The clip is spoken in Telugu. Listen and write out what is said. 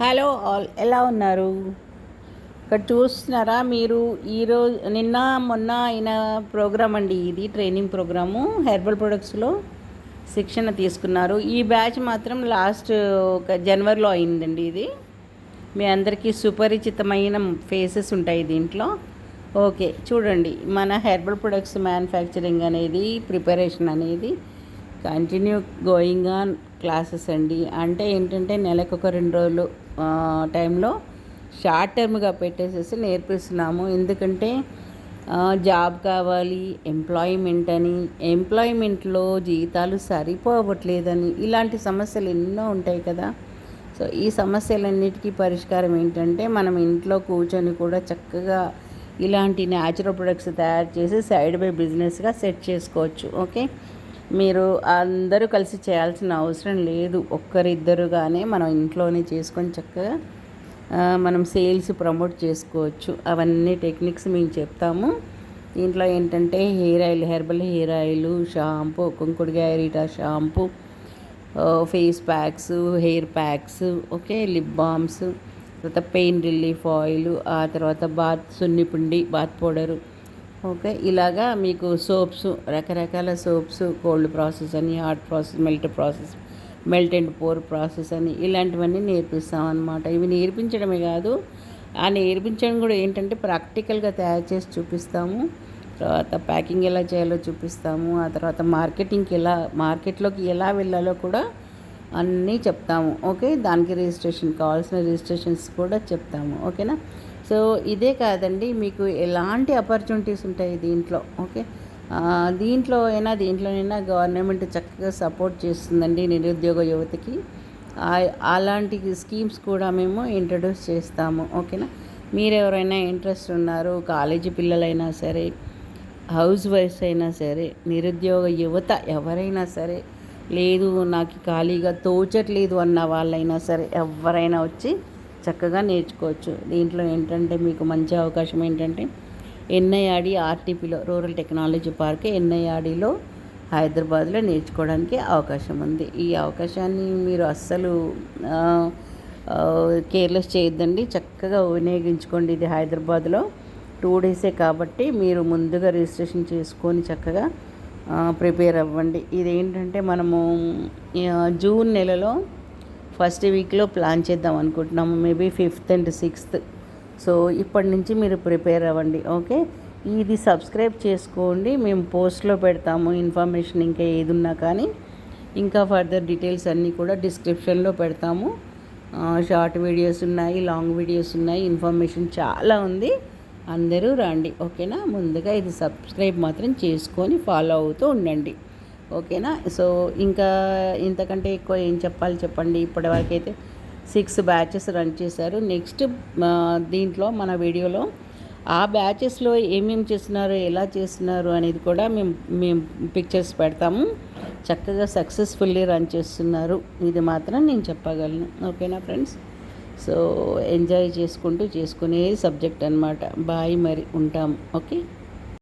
హలో ఆల్, ఎలా ఉన్నారు? ఇక్కడ చూస్తున్నారా మీరు? ఈరోజు నిన్న మొన్న అయిన ప్రోగ్రామ్ అండి ఇది. ట్రైనింగ్ ప్రోగ్రాము హెర్బల్ ప్రొడక్ట్స్లో శిక్షణ తీసుకున్నారు. ఈ బ్యాచ్ మాత్రం లాస్ట్ ఒక జనవరిలో అయిందండి. ఇది మీ అందరికీ సుపరిచితమైన ఫేసెస్ ఉంటాయి దీంట్లో. ఓకే, చూడండి, మన హెర్బల్ ప్రొడక్ట్స్ మ్యానుఫ్యాక్చరింగ్ అనేది, ప్రిపరేషన్ అనేది కంటిన్యూ గోయింగ్ ఆన్ క్లాసెస్ అండి. అంటే ఏంటంటే నెలకు ఒక 2 రోజులు టైంలో షార్ట్ టర్మ్గా పెట్టేసేసి నేర్పిస్తున్నాము. ఎందుకంటే జాబ్ కావాలి, ఎంప్లాయ్మెంట్ అని, ఎంప్లాయ్మెంట్లో జీతాలు సరిపోవట్లేదని, ఇలాంటి సమస్యలు ఎన్నో ఉంటాయి కదా. సో ఈ సమస్యలన్నిటికీ పరిష్కారం ఏంటంటే మనం ఇంట్లో కూర్చొని కూడా చక్కగా ఇలాంటి న్యాచురల్ ప్రొడక్ట్స్ తయారు చేసి సైడ్ బై బిజినెస్గా సెట్ చేసుకోవచ్చు. ఓకే, మీరు అందరూ కలిసి చేయాల్సిన అవసరం లేదు. ఒక్కరిద్దరుగానే మనం ఇంట్లోనే చేసుకొని చక్కగా మనం సేల్స్ ప్రమోట్ చేసుకోవచ్చు. అవన్నీ టెక్నిక్స్ మేము చెప్తాము. దీంట్లో ఏంటంటే hair oil, herbal hair oil, shampoo, కుంకుడుకాయ reetha shampoo, face packs, hair packs, okay, lip balms, తర్వాత పెయిన్ రిలీఫ్ ఆయిల్, ఆ తర్వాత సున్నిపిండి, బాత్ పౌడరు, ఓకే, ఇలాగా మీకు సోప్స్, రకరకాల సోప్స్, కోల్డ్ ప్రాసెస్ అని, hot process, melt and pour process అని, ఇలాంటివన్నీ నేర్పిస్తాం అన్నమాట. ఇవి నేర్పించడమే కాదు, ఆ నేర్పించడం కూడా ఏంటంటే ప్రాక్టికల్గా తయారు చేసి చూపిస్తాము. తర్వాత ప్యాకింగ్ ఎలా చేయాలో చూపిస్తాము. ఆ తర్వాత మార్కెట్లోకి ఎలా వెళ్ళాలో కూడా అన్నీ చెప్తాము. ఓకే, దానికి కావాల్సిన రిజిస్ట్రేషన్స్ కూడా చెప్తాము. ఓకేనా. సో ఇదే కాదండి, మీకు ఎలాంటి ఆపర్చునిటీస్ ఉంటాయి దీంట్లో. ఓకే, దీంట్లోనైనా గవర్నమెంట్ చక్కగా సపోర్ట్ చేస్తుందండి నిరుద్యోగ యువతకి. అలాంటి స్కీమ్స్ కూడా మేము ఇంట్రడ్యూస్ చేస్తాము. ఓకేనా. మీరు ఎవరైనా ఇంట్రెస్ట్ ఉన్నారు, కాలేజీ పిల్లలైనా సరే, హౌస్ వైఫ్స్ అయినా సరే, నిరుద్యోగ యువత ఎవరైనా సరే, లేదు నాకు ఖాళీగా తోచట్లేదు అన్న వాళ్ళైనా సరే, ఎవరైనా వచ్చి చక్కగా నేర్చుకోవచ్చు. దీంట్లో ఏంటంటే మీకు మంచి అవకాశం ఏంటంటే ఎన్ఐఆర్డి ఆర్టీపీలో, రూరల్ టెక్నాలజీ పార్క్ ఎన్ఐఆర్డిలో హైదరాబాద్లో నేర్చుకోవడానికి అవకాశం ఉంది. ఈ అవకాశాన్ని మీరు అస్సలు కేర్లెస్ చేయొద్దండి, చక్కగా వినియోగించుకోండి. ఇది హైదరాబాద్లో 2 డేసే కాబట్టి మీరు ముందుగా రిజిస్ట్రేషన్ చేసుకొని చక్కగా ప్రిపేర్ అవ్వండి. ఇదేంటంటే మనము జూన్ నెలలో ఫస్ట్ వీక్లో ప్లాన్ చేద్దాం అనుకుంటున్నాము, maybe 5th and 6th. So ఇప్పటి నుంచి మీరు ప్రిపేర్ అవ్వండి. ఓకే, ఇది సబ్స్క్రైబ్ చేసుకోండి, మేము పోస్ట్లో పెడతాము ఇన్ఫర్మేషన్. ఇంకా ఏది ఉన్నా కానీ, ఇంకా ఫర్దర్ డీటెయిల్స్ అన్నీ కూడా డిస్క్రిప్షన్లో పెడతాము. షార్ట్ వీడియోస్ ఉన్నాయి, లాంగ్ వీడియోస్ ఉన్నాయి, ఇన్ఫర్మేషన్ చాలా ఉంది. అందరూ రండి. ఓకేనా. ముందుగా ఇది సబ్స్క్రైబ్ మాత్రం చేసుకొని ఫాలో అవుతూ ఉండండి. ఓకేనా. సో ఇంకా ఇంతకంటే ఎక్కువ ఏం చెప్పాలి చెప్పండి. ఇప్పటివరకు అయితే 6 బ్యాచెస్ రన్ చేశారు. నెక్స్ట్ దీంట్లో మన వీడియోలో ఆ బ్యాచెస్లో ఏమేమి చేస్తున్నారు, ఎలా చేస్తున్నారు అనేది కూడా మేము పిక్చర్స్ పెడతాము. చక్కగా సక్సెస్ఫుల్లీ రన్ చేస్తున్నారు, ఇది మాత్రం నేను చెప్పగలను. ఓకేనా ఫ్రెండ్స్. సో ఎంజాయ్ చేసుకునే సబ్జెక్ట్ అనమాట. బాయ్, మరి ఉంటాం. ఓకే.